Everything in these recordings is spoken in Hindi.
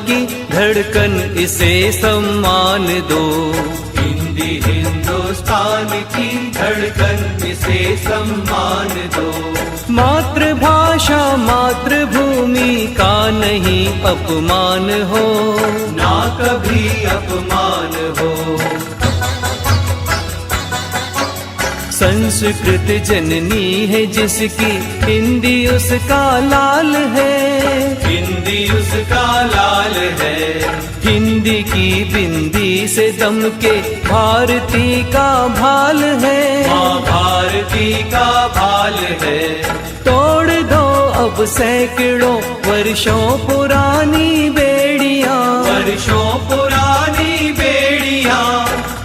की धड़कन इसे सम्मान दो। हिंदी हिंदुस्तान की धड़कन इसे सम्मान दो। मातृभाषा मातृभूमि का नहीं अपमान हो, ना कभी अपमान हो। संस्कृत जननी है जिसकी हिंदी उसका लाल है। हिंदी उसका लाल है। हिंदी की बिंदी से दमके भारती का भाल है। माँ भारती का भाल है। तोड़ दो अब सैकड़ों वर्षों पुरानी बेड़ियां, वर्षों पुरानी बेड़ियां।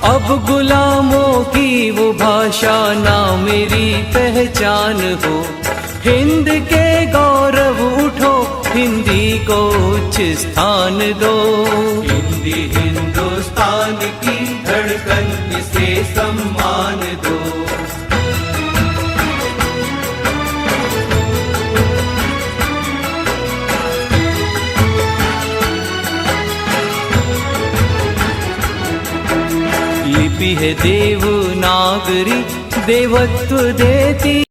अब गुलामों की वो भाषा ना मेरी पहचान हो। हिंद के गौरव उठो, हिंदी को उच्च स्थान दो। हिंदी हिंदुस्तान की धड़कन इसे सम्मान दो। लिपि है देवनागरी, देवत्व देती।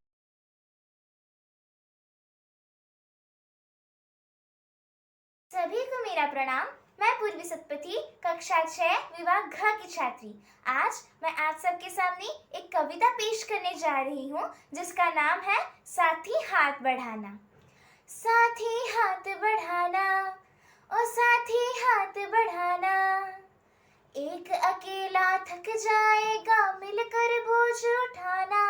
सभी को मेरा प्रणाम। मैं पूर्वी सतपथी कक्षा 6 विभाग घ की छात्री। आज मैं आप सबके सामने एक कविता पेश करने जा रही हूँ जिसका नाम है साथी हाथ बढ़ाना। साथी हाथ बढ़ाना, ओ साथी हाथ बढ़ाना, एक अकेला थक जाएगा मिलकर बोझ उठाना।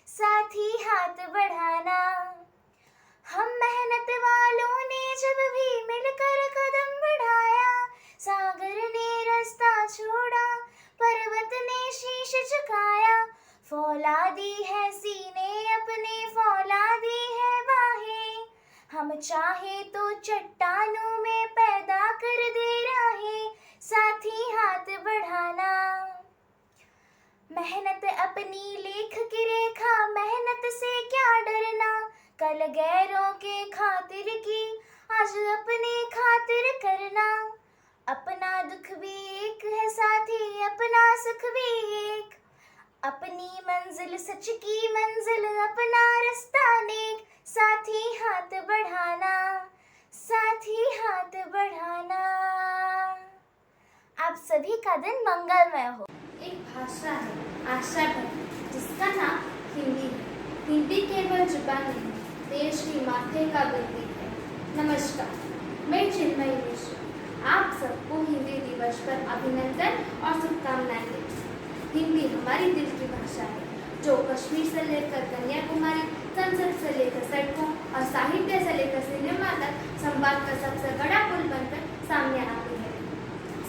साथी हाथ बढ़ाना, हम मेहनत वालों ने जब भी मिलकर कदम बढ़ाया, सागर ने रास्ता छोड़ा, पर्वत ने शीश झुकाया। फौलादी है सीने अपने, फौलादी है बाहें, हम चाहे तो चट्टानों में पैदा कर दे राहें। साथी हाथ बढ़ाना, मेहनत अपनी लेख की रेखा, मेहनत से क्या डरना। कल गैरों के खातिर की, आज अपने खातिर करना। अपना दुख भी एक है साथी, अपना सुख भी एक। अपनी मंजिल सच की मंजिल, अपना रास्ता नेक। साथी हाथ बढ़ाना, साथी हाथ बढ़ाना। आप सभी का दिन मंगलमय हो। एक भाषा है आशा भरी, जिसका नाम हिंदी है। हिंदी केवल जुबान नहीं, देश की माथे का बिंदी है। नमस्कार, मैं चिन्मयी मिश्रा आप सबको हिंदी दिवस पर अभिनंदन और शुभकामनाएं देती हूँ। हिंदी हमारी दिल की भाषा है, जो कश्मीर से लेकर कन्याकुमारी, संसद से लेकर सड़कों और साहित्य से लेकर सिनेमा तक संवाद का सबसे बड़ा पुल बनकर सामने आती है।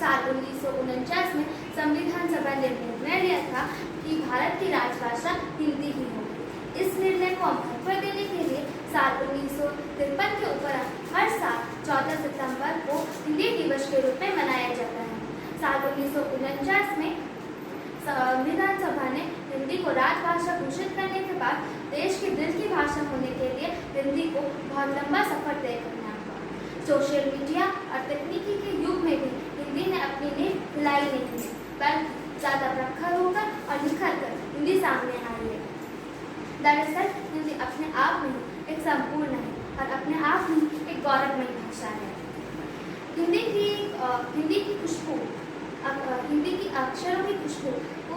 साल 1949 में संविधान सभा ने निर्णय लिया था कि भारत की राजभाषा हिंदी ही होगी। इस निर्णय को महत्व देने के लिए साल 1953 के उपरांत हर साल 14 सितंबर को हिंदी दिवस के रूप में मनाया जाता है। साल 1949 में संविधान सभा ने हिंदी को राजभाषा घोषित करने के बाद देश की दिल की भाषा होने के लिए हिंदी को बहुत लंबा सफर तय करना हुआ। सोशल मीडिया और तकनीकी के युग में भी हिंदी ने अपनी नींव हिलाई नहीं है, बल्कि ज़्यादा प्रखर होकर और निखर कर हिंदी सामने आई है। दरअसल हिंदी अपने आप में एक संपूर्ण है और अपने आप में एक गौरवमयी भाषा है। हिंदी की खुशबू, हिंदी की अक्षरों की खुशबू को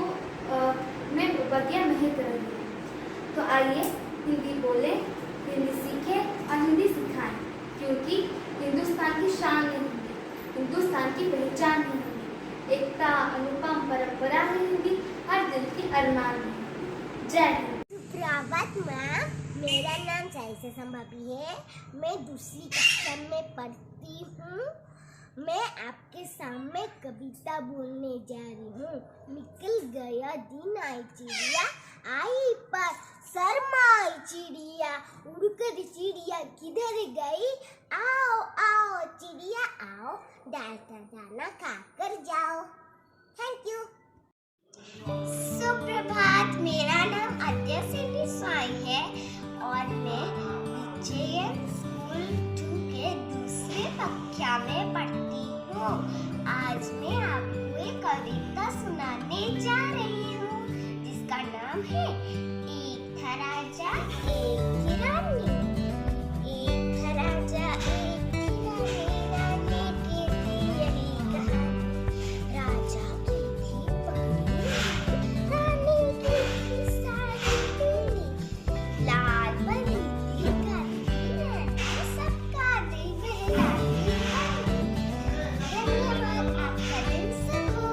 में बगिया महक रही है। तो आइए हिंदी बोलें, हिंदी सीखें और हिंदी सिखाएं, क्योंकि हिंदुस्तान की शान है हिंदी, हिंदुस्तान की पहचान है हिंदी, एकता अनुपम परंपरा है हिंदी, हर दिल की अरमान है। जय हिंद। सुप्रभात मैम, मेरा नाम साइसा संभावी है। मैं दूसरी कक्षा में पढ़ती हूँ। मैं आपके सामने कविता बोलने जा रही हूँ। निकल गया दिन आई चिड़िया, आई पर शर्माई चिड़िया, उड़कर चिड़िया किधर गई, आओ आओ चिड़िया आओ, डाल का दाना खाकर जाओ। Thank you. सुप्रभात, मेरा नाम आद्या सेठी साई है और मैं विजयन स्कूल 2 के दूसरे कक्षा में पढ़ती कविता सुनाने जा रही हूँ जिसका नाम है एक था राजा एक थी रानी। एक था राजा एक थी रानी, रानी की थी यही कहानी। राजा की थी पगड़ी, रानी की थी साड़ी पीली। लाल परी थी काली रानी, सबका दिल बहलाती रानी। धन्यवाद, आपका दिन शुभ हो।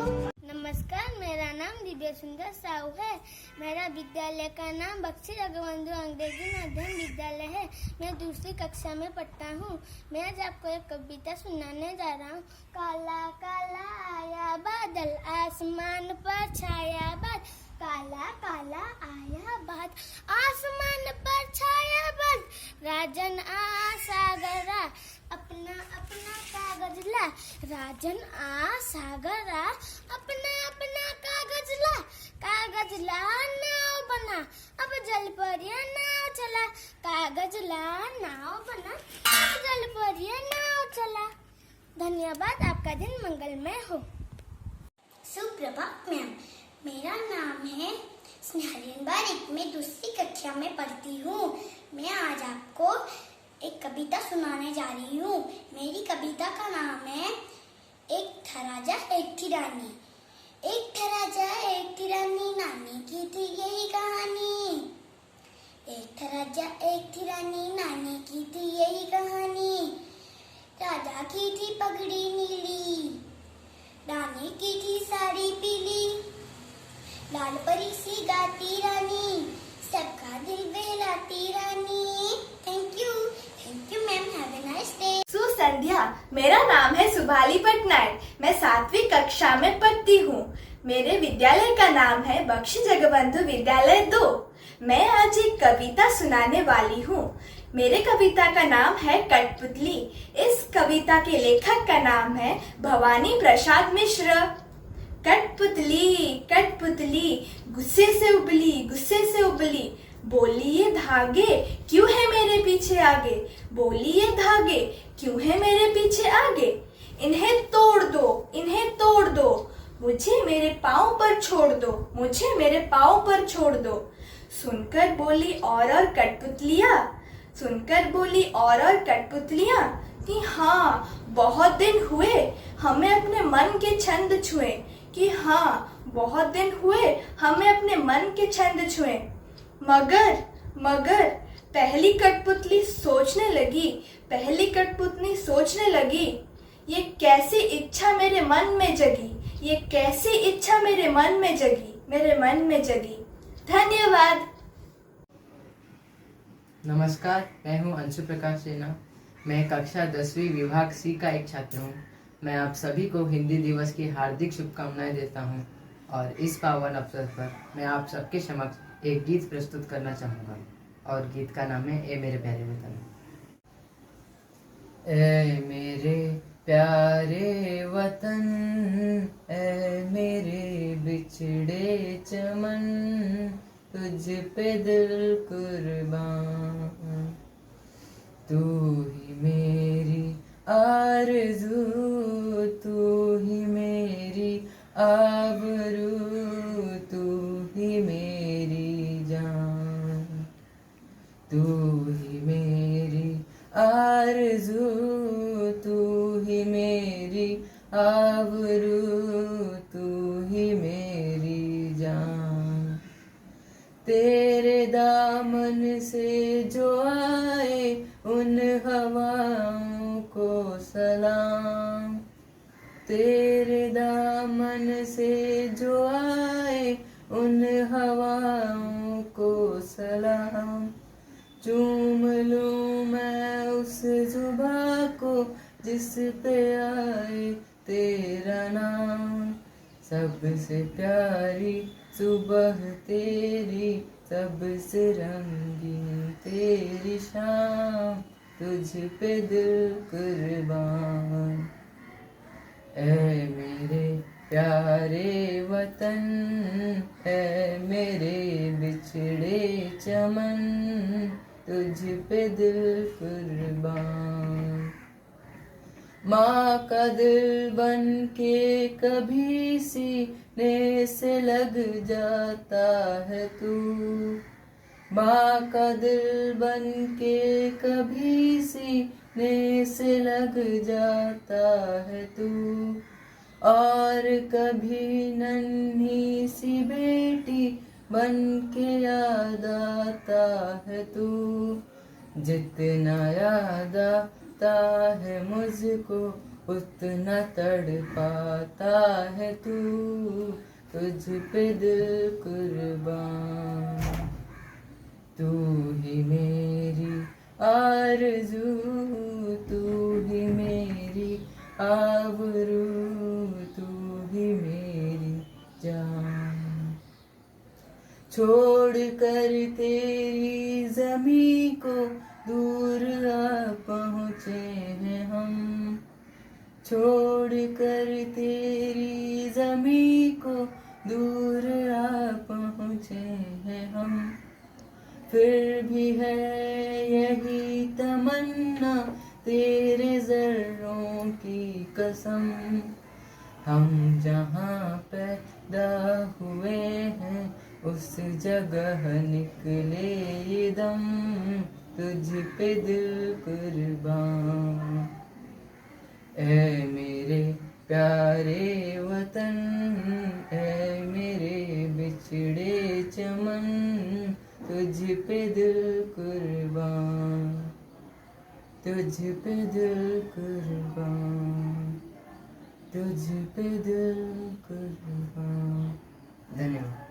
नमस्कार, मेरा नाम दिव्य सुंदर साहू है। मेरा विद्यालय का नाम बख्शी जगबंधु अंग्रेजी माध्यम विद्यालय है। मैं दूसरी कक्षा में पढ़ता हूँ। मैं आज आपको एक कविता सुनाने जा रहा हूँ। काला काला आया बादल, आसमान पर छाया बादल। काला काला आया बादल, आसमान पर छाया बादल। राजन आ सागरा, अपना अपना कागज ला। राजन आ सागरा, अपना अपना कागज ला। कागज ला नाव बना, अब जल परिया नाव चला। कागज ला नाव बना, अब जल परिया नाव चला। धन्यवाद, आपका दिन मंगलमय हो। सुप्रभात मैम, मेरा नाम है स्नेहलिन बारिक। मैं दूसरी कक्षा में पढ़ती हूँ। मैं आज आपको एक कविता सुनाने जा रही हूँ। मेरी कविता का नाम है एक था राजा एक थी रानी। एक था राजा एक थी रानी, नानी की थी यही कहानी। एक था राजा एक थी रानी, नानी की थी यही कहानी। राजा की थी पगड़ी नीली, रानी की थी साड़ी पीली। लाल परी सी गाती रानी, सबका दिल बहलाती रानी। Thank you ma'am, have a nice day. सुसंध्या, मेरा नाम है सुभाली पटनायक। मैं 7वीं कक्षा में पढ़ती हूँ। मेरे विद्यालय का नाम है बख्शी जगबंधु विद्यालय 2। मैं आज एक कविता सुनाने वाली हूँ। मेरे कविता का नाम है कठपुतली। इस कविता के लेखक का नाम है भवानी प्रसाद मिश्र। कठपुतली कठपुतली, गुस्से से उबली। बोली ये धागे क्यों है मेरे पीछे आगे। बोली ये धागे क्यों है मेरे पीछे आगे। इन्हें तोड़ दो, मुझे मेरे पाँव पर छोड़ दो। सुनकर बोली और कठपुतलियाँ कि हाँ बहुत दिन हुए हमें अपने मन के छंद छुए। मगर पहली कठपुतली सोचने लगी, ये कैसी इच्छा मेरे मन में जगी। धन्यवाद। नमस्कार, मैं हूं अंशु प्रकाश सेना। मैं कक्षा 10वीं विभाग सी का एक छात्र हूं। मैं आप सभी को हिंदी दिवस की हार्दिक शुभकामनाएं देता हूं और इस पावन अवसर पर मैं आप सबके समक्ष एक गीत प्रस्तुत करना चाहूँगा और गीत का नाम है ए मेरे प्यारे वतन। ए मेरे प्यारे वतन, ए मेरे बिछड़े चमन, तुझ पे दिल कुर्बान। तू ही मेरी आरज़ू, तू ही मेरी आबरू, तू ही मेरी जान। तू ही मेरी आरज़ू, तू ही मेरी आबरू, तू ही मेरी जान। तेरे दामन से जो आए उन हवाओं को सलाम। तेरे दामन से जो आए उन हवाओं को सलाम। चूम लूं मैं उस जुबां को जिस पे आए तेरा नाम। सबसे प्यारी सुबह तेरी, सबसे रंगीन तेरी शाम, तुझ पे दिल कुर्बान। ऐ मेरे प्यारे वतन, ऐ मेरे बिछड़े चमन, तुझ पे दिल कुर्बान। माँ का दिल बन के कभी सीने से लग जाता है तू। माँ का दिल बन के कभी सीने से लग जाता है तू। और कभी नन्ही सी बेटी बन के याद आता है तू। जितना याद आता है मुझको उतना तड़पाता है तू। तुझ पे दिल कुर्बान, तू ही मेरी आरज़ू, तू ही मेरी आबरू, तू ही मेरी जान। छोड़ कर तेरी ज़मीं को दूर आ पहुँचे हैं हम। छोड़ कर तेरी ज़मीं को दूर आ पहुँचे हैं हम। फिर भी है यही तमन्ना तेरे ज़र्रों की कसम। हम जहाँ पैदा हुए हैं उस जगह निकले ये दम। तुझ पे दिल कुर्बान, ऐ मेरे प्यारे वतन, ऐ मेरे बिछड़े चमन। तुझ पे दिल कुर्बान, तुझ पे दिल कुर्बान, तुझ पे दिल कुर्बान। धन्यवाद।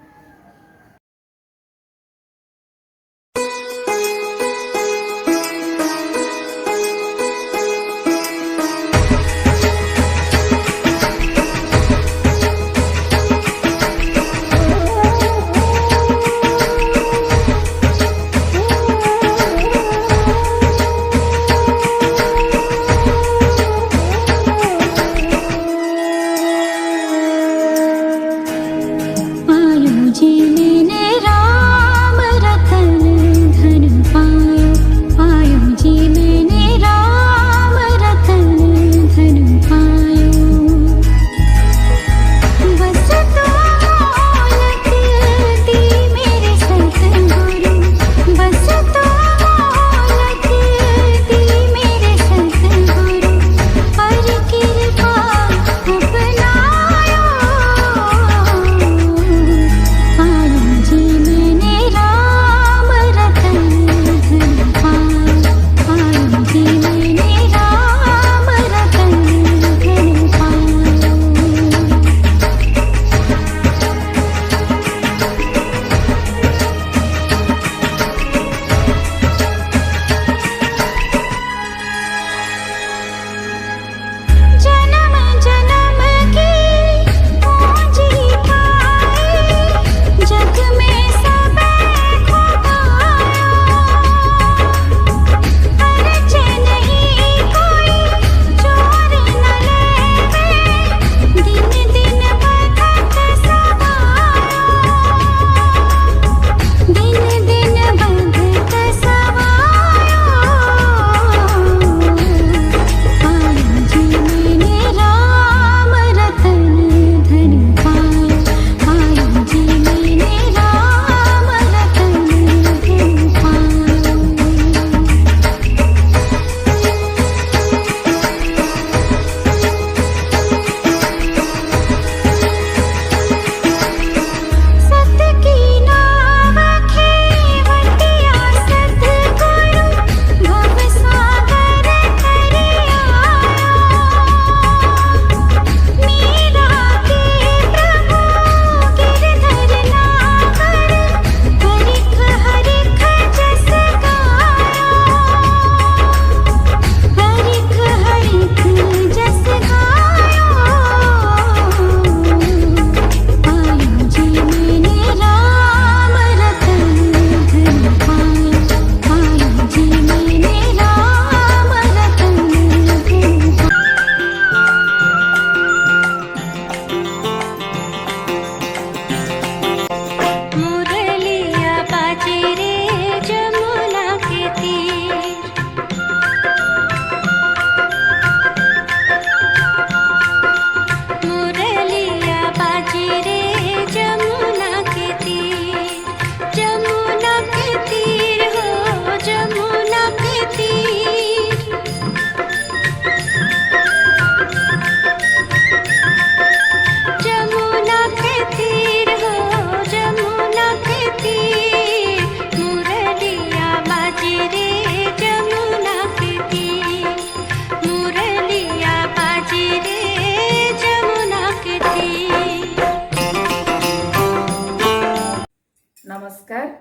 नमस्कार।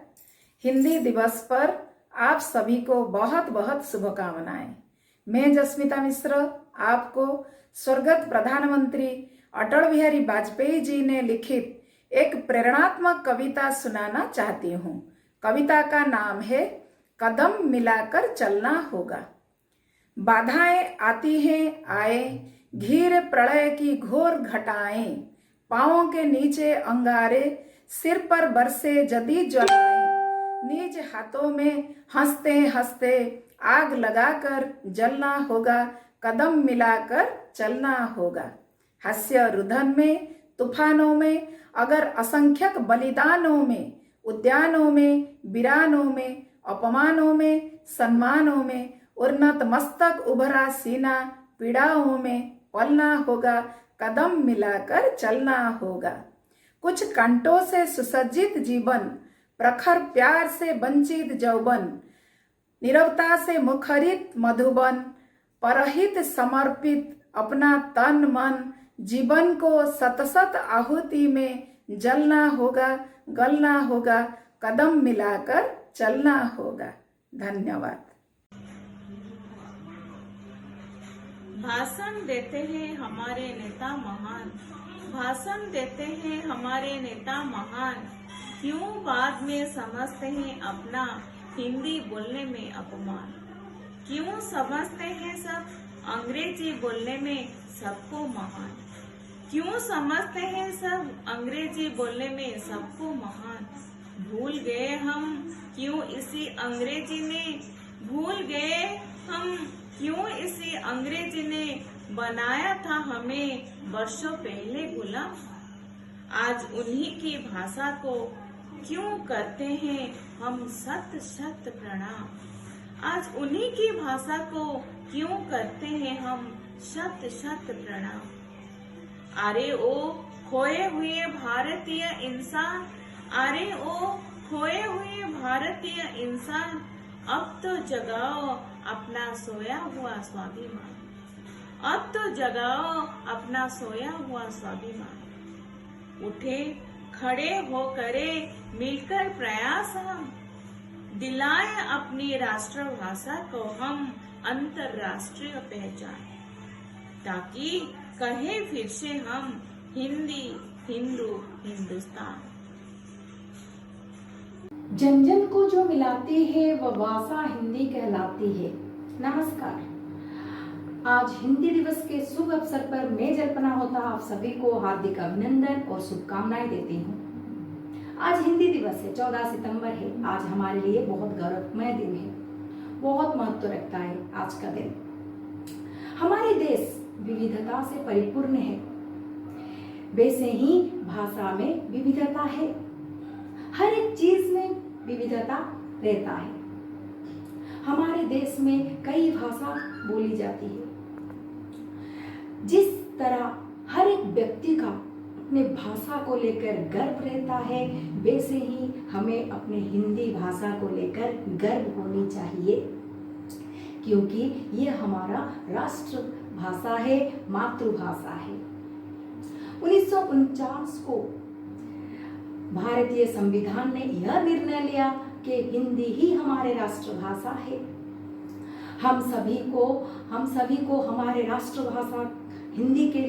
हिंदी दिवस पर आप सभी को बहुत बहुत शुभकामनाएं। मैं जस्मिता मिश्र आपको स्वर्गत प्रधानमंत्री अटल बिहारी वाजपेयी जी ने लिखित एक प्रेरणात्मक कविता सुनाना चाहती हूँ। कविता का नाम है कदम मिलाकर चलना होगा। बाधाएं आती हैं आए, घिर प्रलय की घोर घटाएं, पांवों के नीचे अंगारे, सिर पर बरसे जदी ज्वालाएं, निज हाथों में हंसते हंसते आग लगाकर जलना होगा, कदम मिलाकर चलना होगा। हास्य रुदन में, तूफानों में, अगर असंख्यक बलिदानों में, उद्यानों में, वीरानों में, अपमानों में, सम्मानों में, उन्नत मस्तक उभरा सीना, पीड़ाओं में पलना होगा, कदम मिलाकर चलना होगा। कुछ कंटों से सुसज्जित जीवन, प्रखर प्यार से वंचित जौबन, नीरवता से मुखरित मधुबन, परहित समर्पित अपना तन मन, जीवन को सतसत आहुति में जलना होगा, गलना होगा, कदम मिलाकर चलना होगा। धन्यवाद। भाषण देते हैं हमारे नेता महान, भाषण देते हैं हमारे नेता महान, क्यों बाद में समझते हैं अपना हिंदी बोलने में अपमान, क्यों समझते हैं सब अंग्रेजी बोलने में सबको महान, क्यों समझते हैं सब अंग्रेजी बोलने में सबको महान। भूल गए हम क्यों इसी अंग्रेजी ने, भूल गए हम क्यों इसी अंग्रेजी ने बनाया था हमें वर्षों पहले गुलाम। आज उन्हीं की भाषा को क्यों करते हैं हम शत शत प्रणाम, आज उन्हीं की भाषा को क्यों करते हैं हम शत शत प्रणाम। अरे ओ खोए हुए भारतीय इंसान, अरे ओ खोए हुए भारतीय इंसान, अब तो जगाओ अपना सोया हुआ स्वाभिमान, अब तो जगाओ अपना सोया हुआ स्वाभिमान। उठे खड़े हो करे मिलकर प्रयास हम, दिलाएं अपनी राष्ट्रभाषा को हम अंतर्राष्ट्रीय पहचान, ताकि कहे फिर से हम हिंदी हिंदू हिंदुस्तान। जन जन को जो मिलाती है वह भाषा हिंदी कहलाती है। नमस्कार। आज हिंदी दिवस के शुभ अवसर पर मैं जल्पना होता आप सभी को हार्दिक अभिनंदन और शुभकामनाएं देती हूँ। आज हिंदी दिवस है, 14 सितंबर है। आज हमारे लिए बहुत गौरवमय दिन है, बहुत महत्व रखता है आज का दिन। हमारे देश विविधता से परिपूर्ण है, वैसे ही भाषा में विविधता है। हर एक चीज में विविधता रहता है। हमारे देश में कई भाषा बोली जाती है। जिस तरह हर एक व्यक्ति का अपने भाषा को लेकर गर्व रहता है, वैसे ही हमें अपने हिंदी भाषा को लेकर गर्व होनी चाहिए, क्योंकि ये हमारा राष्ट्र भाषा है, मातृभाषा है। 1949 को भारतीय संविधान ने यह निर्णय लिया कि हिंदी ही हमारे राष्ट्रभाषा है। हम सभी को हमारे राष्ट्रभाषा हिंदी के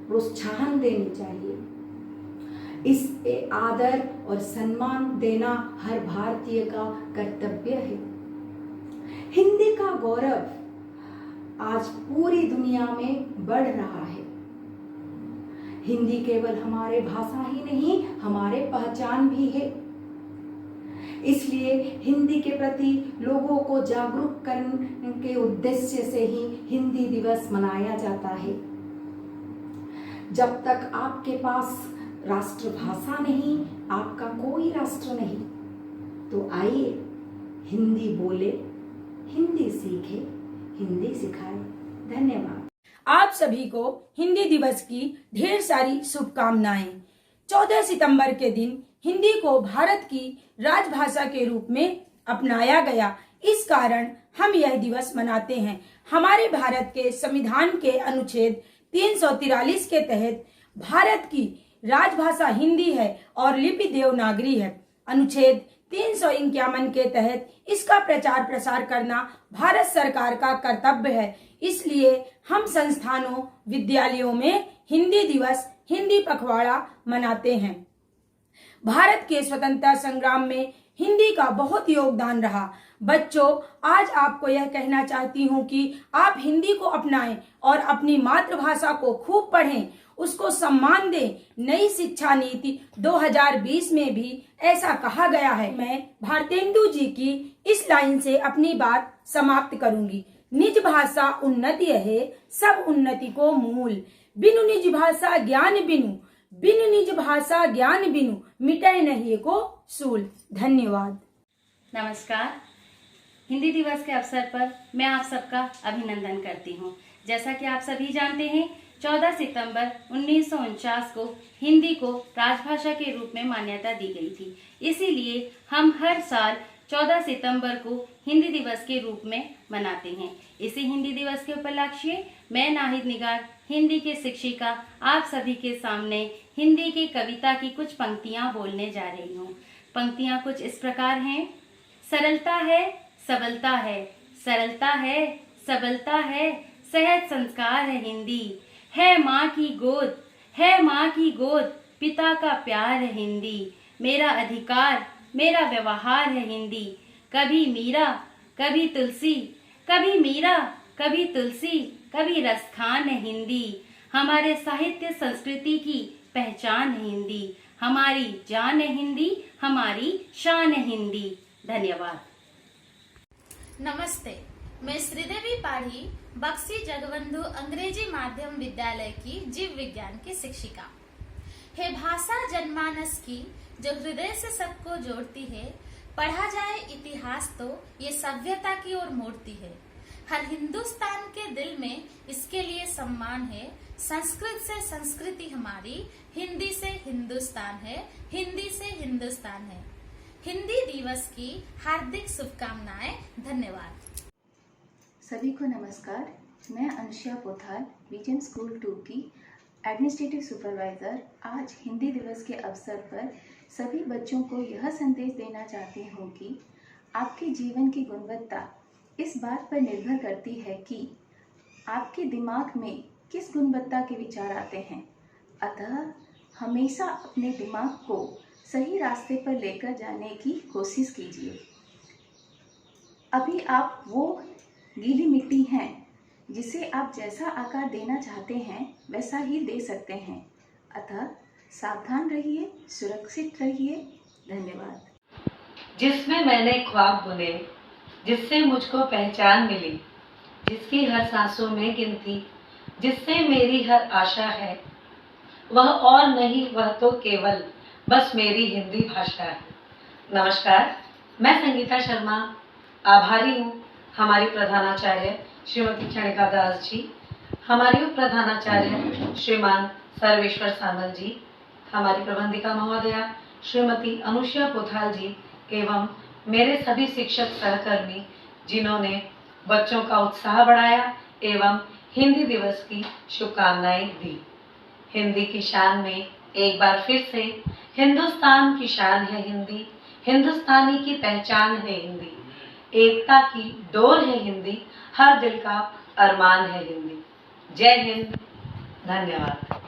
प्रोत्साहन देनी चाहिए। इस आदर और सम्मान देना हर भारतीय का कर्तव्य है। हिंदी का गौरव आज पूरी दुनिया में बढ़ रहा है। हिंदी केवल हमारे भाषा ही नहीं, हमारे पहचान भी है। इसलिए हिंदी के प्रति लोगों को जागरूक करने के उद्देश्य से ही हिंदी दिवस मनाया जाता है। जब तक आपके पास राष्ट्रभाषा नहीं, आपका कोई राष्ट्र नहीं। तो आइए हिंदी बोले, हिंदी सीखे, हिंदी सिखाए। धन्यवाद। आप सभी को हिंदी दिवस की ढेर सारी शुभकामनाएं। 14 सितंबर के दिन हिंदी को भारत की राजभाषा के रूप में अपनाया गया। इस कारण हम यह दिवस मनाते हैं। हमारे भारत के संविधान के अनुच्छेद 343 के तहत भारत की राजभाषा हिंदी है और लिपि देवनागरी है। अनुच्छेद 351 के तहत इसका प्रचार प्रसार करना भारत सरकार का कर्तव्य है। इसलिए हम संस्थानों, विद्यालयों में हिंदी दिवस, हिंदी पखवाड़ा मनाते हैं। भारत के स्वतंत्रता संग्राम में हिंदी का बहुत योगदान रहा। बच्चों, आज आपको यह कहना चाहती हूँ कि आप हिंदी को अपनाएं और अपनी मातृभाषा को खूब पढ़ें, उसको सम्मान दें। नई शिक्षा नीति 2020 में भी ऐसा कहा गया है। मैं भारतेंदु जी की इस लाइन से अपनी बात समाप्त करूंगी। निज भाषा उन्नति है, सब उन्नति को मूल। बिनु निज भाषा ज्ञान बिनु, बिनु निज भाषा ज्ञान बिनु, मिटाए नहीं को सूल। धन्यवाद। नमस्कार। हिंदी दिवस के अवसर पर मैं आप सबका अभिनंदन करती हूँ। जैसा कि आप सभी जानते हैं, 14 सितंबर 1949 को हिंदी को राजभाषा के रूप में मान्यता दी गई थी। इसीलिए हम हर साल 14 सितंबर को हिंदी दिवस के रूप में मनाते हैं। इसी हिंदी दिवस के उपलक्ष्य मैं नाहिद निगार, हिंदी की शिक्षिका, आप सभी के सामने हिंदी की कविता की कुछ पंक्तियां बोलने जा रही हूँ। पंक्तियां कुछ इस प्रकार हैं। सरलता है, सबलता है, सरलता है, सबलता है, सहज संस्कार है हिंदी, है माँ की गोद, है माँ की गोद, पिता का प्यार है हिंदी, मेरा अधिकार, मेरा व्यवहार है हिंदी, कभी मीरा, कभी तुलसी, कभी मीरा, कभी तुलसी, कभी रसखान है हिंदी, हमारे साहित्य संस्कृति की पहचान है हिंदी, हमारी जान है हिंदी, हमारी शान है हिंदी। धन्यवाद। नमस्ते, मैं श्रीदेवी पाढ़ी, बक्सी जगबंधु अंग्रेजी माध्यम विद्यालय की जीव विज्ञान की शिक्षिका। है भाषा जनमानस की जो हृदय से सबको जोड़ती है, पढ़ा जाए इतिहास तो ये सभ्यता की ओर मोड़ती है। हर हिंदुस्तान के दिल में इसके लिए सम्मान है, संस्कृत से संस्कृति हमारी, हिंदी से हिंदुस्तान है, हिंदी से हिंदुस्तान है। हिंदी दिवस की हार्दिक शुभकामनाएं। धन्यवाद। सभी को नमस्कार। मैं अनुष्या पोथाल, विजन स्कूल 2 की एडमिनिस्ट्रेटिव सुपरवाइज़र आज हिंदी दिवस के अवसर पर सभी बच्चों को यह संदेश देना चाहती हूँ कि आपके जीवन की गुणवत्ता इस बात पर निर्भर करती है कि आपके दिमाग में किस गुणवत्ता के विचार आते हैं। अतः हमेशा अपने दिमाग को सही रास्ते पर लेकर जाने की कोशिश कीजिए। अभी आप वो गीली मिट्टी हैं जिसे आप जैसा आकार देना चाहते हैं वैसा ही दे सकते हैं। अतः सावधान रहिए, सुरक्षित रहिए। धन्यवाद। जिसमें मैंने ख्वाब बुने, जिससे मुझको पहचान मिली, जिसकी हर सांसों में गिनती, जिससे मेरी हर आशा है, वह और नहीं, वह तो केवल बस मेरी हिंदी भाषा है। नमस्कार, मैं संगीता शर्मा आभारी हूँ हमारी प्रधानाचार्य श्रीमती क्षणिका दास जी, हमारी उप प्रधानाचार्य श्रीमान सर्वेश्वर सामल जी, हमारी प्रबंधिका महोदया श्रीमती अनुष्या पोथाल जी एवं मेरे सभी शिक्षक सहकर्मी जिन्होंने बच्चों का उत्साह बढ़ाया एवं हिंदी दिवस की शुभकामनाएं दी। हिंदी की शान में एक बार फिर से हिंदुस्तान की शान है हिंदी, हिंदुस्तानी की पहचान है हिंदी, एकता की डोर है हिंदी, हर दिल का अरमान है हिंदी। जय हिंद। धन्यवाद।